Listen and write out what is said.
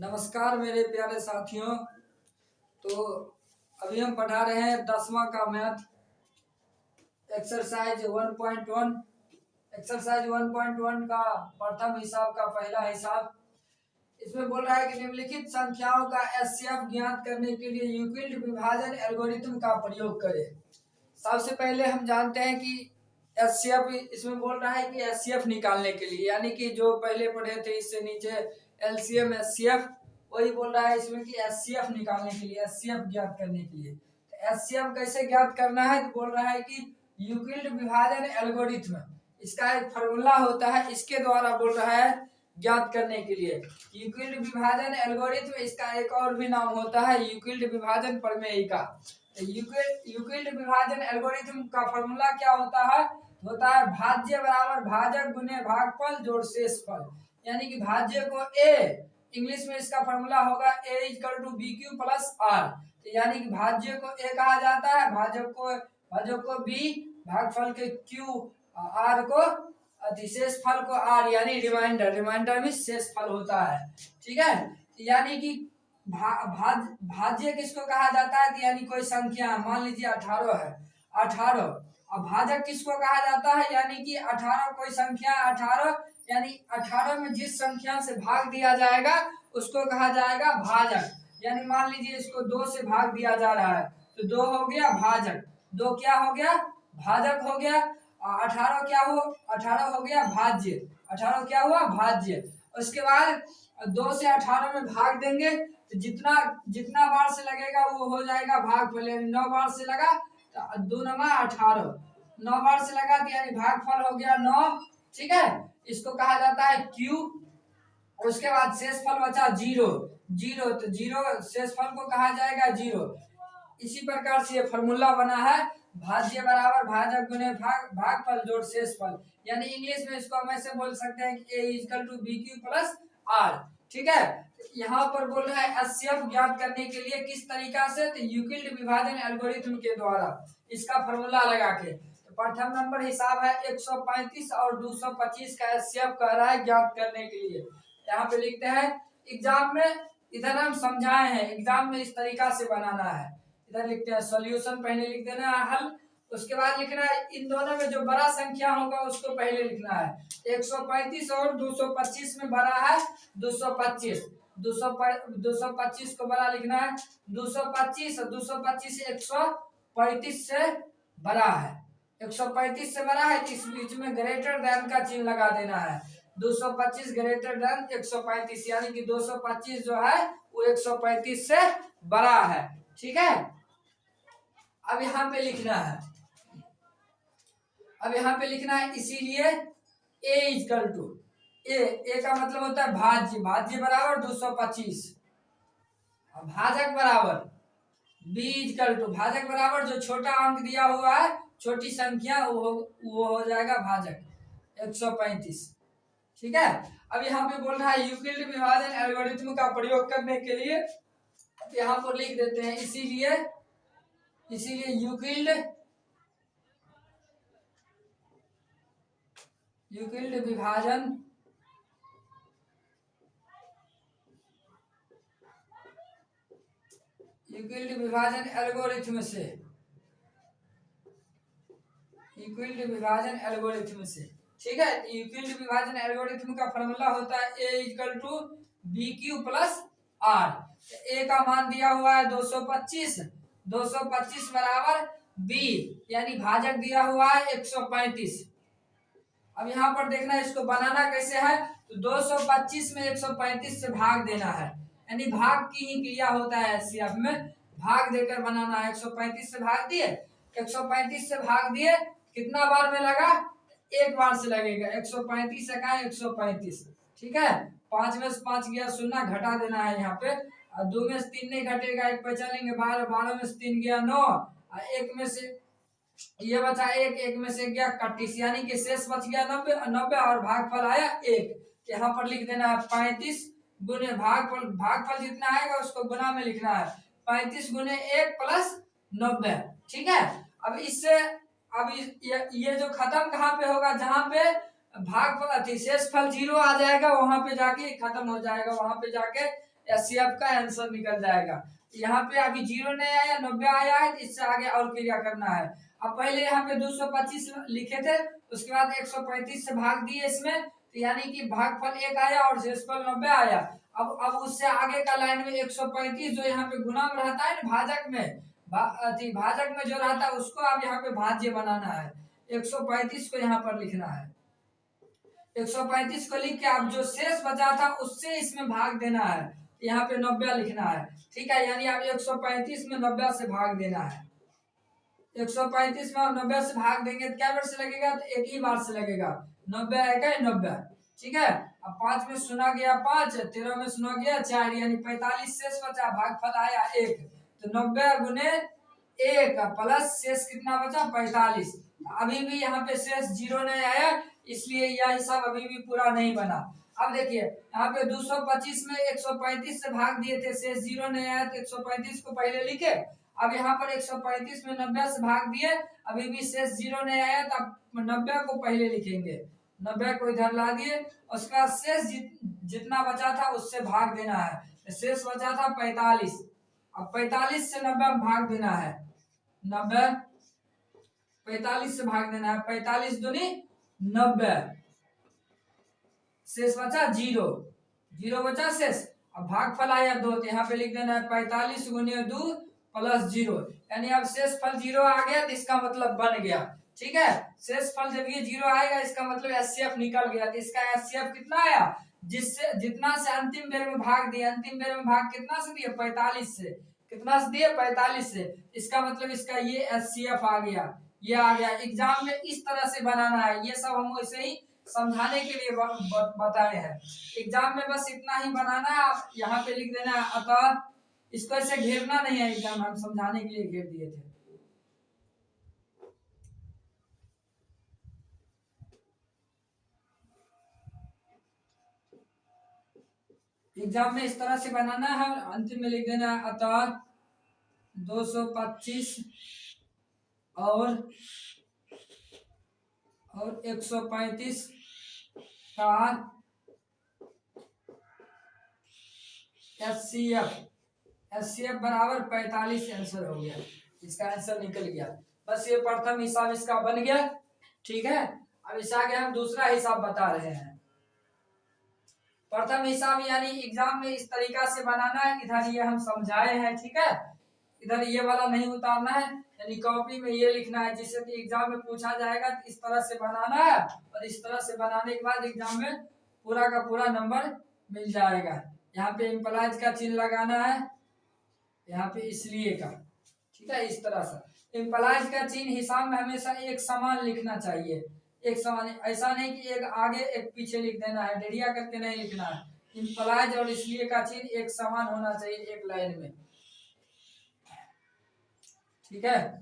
नमस्कार मेरे प्यारे साथियों। तो अभी हम पढ़ा रहे हैं 10वां का मैथ एक्सरसाइज 1.1। एक्सरसाइज 1.1 का प्रथम हिसाब का पहला हिसाब। इसमें बोल रहा है कि निम्नलिखित संख्याओं का एचसीएफ ज्ञात करने के लिए यूक्लिड विभाजन एल्गोरिथम का प्रयोग करें। सबसे पहले हम जानते हैं कि एचसीएफ, इसमें बोल रहा है कि एचसीएफ निकालने के लिए, यानी कि जो पहले पढ़े थे इससे नीचे एलसीएम एचसीएफ, वही बोल रहा है इसमें कि एचसीएफ निकालने के लिए, एचसीएफ ज्ञात करने के लिए। तो एचसीएफ कैसे ज्ञात करना है, तो बोल रहा है कि यूक्लिड विभाजन एल्गोरिथम, इसका एक फॉर्मूला होता है, इसके द्वारा बोल रहा है ज्ञात करने के लिए। यूक्लिड विभाजन एल्गोरिथम, इसका एक और भी नाम होता है यूक्लिड विभाजन प्रमेयिका। यूक्लिड विभाजन एल्गोरिथम का फॉर्मूला क्या होता है? भाज्य बराबर भाजक गुने भागफल जोड़ शेषफल। यानी कि भाज्य को ए, इंग्लिश में इसका फॉर्मूला होगा A equal to B Q plus R. यानी कि भाज्य को ए कहा जाता है, भाजक को बी, भागफल के क्यू, आर को शेषफल को आर, यानी रिमाइंडर में शेषफल होता है। ठीक है, यानी कि भाज्य किसको कहा जाता है? तो यानी कोई संख्या, मान लीजिए 18 है, 18। अब भाजक किसको कहा जाता है? यानी कि 18 कोई संख्या 18, यानी 18 में जिस संख्या से भाग दिया जाएगा उसको कहा जाएगा भाजक। यानी मान लीजिए इसको 2 से भाग दिया जा रहा है तो 2 हो गया भाजक, 2 क्या हो गया? भाजक हो गया। 18 क्या हो? 18 हो गया भाज्य, 18 क्या हुआ? भाज्य। उसके बाद 2 से 18 में भाग देंगे तो जितना बार से लगेगा वो हो जाएगा भागफल। यानी 9 बार से लगा तो 2 9 18, 9 बार से लगा तो यानी भागफल हो गया 9। ठीक है, इसको कहा जाता है क्यू। उसके बाद शेषफल बचा 0, तो 0 शेषफल को कहा जाएगा 0। इसी प्रकार से ये फॉर्मूला बना है, भाज्य बराबर भाजक गुने भागफल जोड़ शेषफल। यानी इंग्लिश में इसको हम ऐसे बोल सकते हैं कि a equal to B Q plus R. ठीक है, यहाँ पर बोल रहा है एचसीएफ ज्ञात करने के लिए किस तरीका से? तो यूक्लिड विभाजन एल्गोरिथम के द्वारा, इसका फॉर्मूला लगा के। तो प्रथम नंबर हिसाब है 135 और 225 का एचसीएफ कह रहा है ज्ञात करने के लिए। यहाँ पे लिखते हैं एग्जाम में, इधर हम समझाए हैं, एग्जाम में इस तरीका से बनाना है। इधर लिखते हैं सॉल्यूशन, पहले लिख देना है हल, उसके बाद लिखना है इन दोनों में जो बड़ा संख्या होगा उसको पहले लिखना है। 135 और 225 में बड़ा है 225, 225 को बड़ा लिखना है। 225 और 225 135 से बड़ा है, 135 से बड़ा है तो इस बीच में ग्रेटर देन का चिन्ह लगा देना है। 225 ग्रेटर देन 135, यानी कि 225 जो है वो 135 से बड़ा है। ठीक है, अब यहाँ पे लिखना है, अब यहाँ पे लिखना है इसीलिए a इक्वल टू ए का मतलब होता है भाज्य, भाज्य बराबर 225, भाजक बराबर b इक्वल टू, भाजक बराबर जो छोटा अंक दिया हुआ है, छोटी संख्या, वो हो जाएगा भाजक 135। ठीक है, अब यहाँ पे बोल रहा है यूक्लिड विभाजन एल्गोरिथम का प्रयोग करने के लिए, यहाँ पर लिख देते हैं इसीलिए यूक्लिड विभाजन एल्गोरिथम से, यूक्लिड विभाजन एल्गोरिथम से। ठीक है, यूक्लिड विभाजन एल्गोरिथम का फॉर्मूला होता है a equal to B Q plus R. a का मान दिया हुआ है 225, 225 बराबर b, यानी भाजक दिया हुआ है 135। अब यहाँ पर देखना है इसको बनाना कैसे है, तो 225 में 135 से भाग देना है, यानी भाग की ही क्रिया होता है एचसीएफ में, भाग देकर बनाना है। 135 से भाग दिए, 135 से भाग दिए, कितना बार में लगा? एक बार से लगेगा, 135 से का 135। ठीक है, 5 में से 5 गया 0, घटा देना है यहाँ पे, और 2 में से 3 नहीं घटेगा, एक पे चलेंगे 12, 12 में से 3 गया 9, और 1 में से ये बचा 1, 1 में से गया 31, यानी कि शेष बच गया 90 और भागफल आया 1। यहाँ पर लिख देना है 35 गुने भागफल जितना आएगा उसको गुना में लिखना है, 35 गुने 1 प्लस 90। ठीक है, अब इससे ये जो खत्म कहाँ पे होगा? जहाँ पे भागफल शेषफल 0 आ जाएगा वहां पे जाके खत्म हो जाएगा, वहां पे जाके एचसीएफ का आंसर निकल जाएगा। यहाँ पे अभी 0 नहीं आया, 90 आया है, तो इससे आगे और क्रिया करना है। अब पहले यहाँ पे 225 लिखे थे, उसके बाद 135 से भाग दिए इसमें, तो यानी कि भागफल 1 आया और शेषफल 90 आया। अब उससे आगे का लाइन में 135 जो यहाँ पे गुणा में रहता है ना, भाजक में भाजक में जो रहता है उसको अब यहाँ पे भाज्य बनाना है। 135 को यहाँ पर लिखना है। 135 को लिख के अब जो शेष बचा था उससे इसमें भाग देना है। यहाँ पे 90 लिखना है, ठीक है। यानी अब 135 में 90 से भाग देना है। 135 में 90 से भाग देंगे तो क्या बार से लगेगा? तो एक ही बार से लगेगा। 90 एक है 90, ठीक है। अब 5 में सुना गया 5, 13 में सुना गया 4, यानी 45 शेष बचा, भागफल आया 1। तो 90 गुने 1 प्लस शेष कितना बचा? 45। अभी भी यहाँ पे शेष 0 नहीं आया, इसलिए यह हिसाब अभी भी पूरा नहीं बना। अब देखिए यहाँ पे 225 में 135 से भाग दिए थे, शेष 0 नहीं आया, तो 135 को पहले लिखे। अब यहाँ पर 135 में 90 से भाग दिए, अभी भी शेष 0 नहीं आया, तो अब 90 को पहले लिखेंगे। 90 को इधर ला दिए, उसका शेष जितना बचा था उससे भाग देना है। शेष बचा था 45, अब 45 से 90 में भाग देना है। 90 45 से भाग देना है, 45 दूनी 90, शेष बचा 0, 0 बचा शेष। अब भागफल आया 2, तो यहाँ पे लिख देना है 45 गुने 2 प्लस 0, यानी अब शेष फल 0 आ गया, तो इसका मतलब बन गया, ठीक है। शेष फल जब ये 0 आएगा इसका मतलब एचसीएफ निकल गया। तो इसका एचसीएफ कितना आया? जिससे जितना से अंतिम बेर में भाग दिए, अंतिम बेर में भाग कितना से दिए? 45 से। कितना से दिए? 45 से। इसका मतलब इसका ये एचसीएफ आ गया, ये आ गया। एग्जाम में इस तरह से बनाना है, ये सब हम वैसे ही समझाने के लिए बताए हैं। एग्जाम में बस इतना ही बनाना है, आप यहाँ पे लिख देना है। अतः इसको ऐसे घेरना नहीं है, एग्जाम हम समझाने के लिए घेर दिए थे। एग्जाम में इस तरह से बनाना है और अंतिम में लिख देना है अतः 225 और 135 का एचसीएफ बराबर 45 आंसर हो गया। इसका आंसर निकल गया। बस ये प्रथम हिसाब इसका बन गया, ठीक है। अब इस आगे हम दूसरा हिसाब बता रहे हैं। प्रथम हिसाब यानी एग्जाम में इस तरीका से बनाना है, इधर ये हम समझाए हैं, ठीक है। इधर ये वाला नहीं उतारना है, यानी कॉपी में ये लिखना है, जिससे कि एग्जाम में पूछा जाएगा तो इस तरह से बनाना है, और इस तरह से बनाने के बाद एग्जाम में पूरा का पूरा नंबर मिल जाएगा। यहाँ पे इम्प्लाइज का चिन्ह लगाना है, यहाँ पे इसलिए का, ठीक है। इस तरह से इम्प्लाइज का चिन्ह हिसाब में हमेशा एक समान लिखना चाहिए, एक समान, ऐसा नहीं कि एक आगे एक पीछे लिख देना है, डेरिया करके नहीं लिखना है। इम्प्लाइज और इसलिए का चिन्ह एक समान होना चाहिए एक लाइन में, ठीक है।